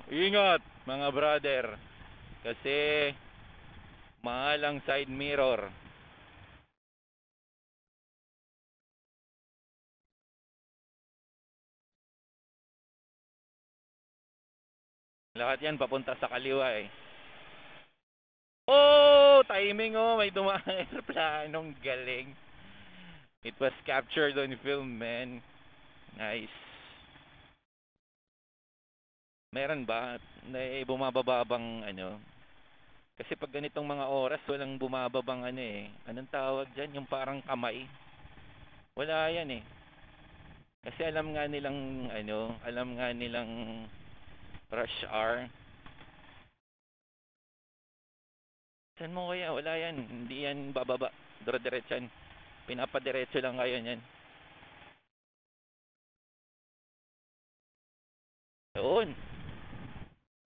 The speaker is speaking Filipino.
Ingat mga brother. Kasi mahal ang side mirror. Lahat yan papunta sa kaliwa eh. Oh! Timing oh! May dumaan aeroplanong galing. It was captured on film, man. Nice. Meron ba? Bumababa bang ano? Kasi pag ganitong mga oras, walang bumababang ano eh. Anong tawag dyan? Yung parang kamay. Wala yan eh. Kasi alam nga nilang ano, alam nga nilang rush hour. Saan mo kaya? Wala yan. Hindi yan bababa. Dire-diretso yan. Pinapadiretso lang kayo yan. Doon.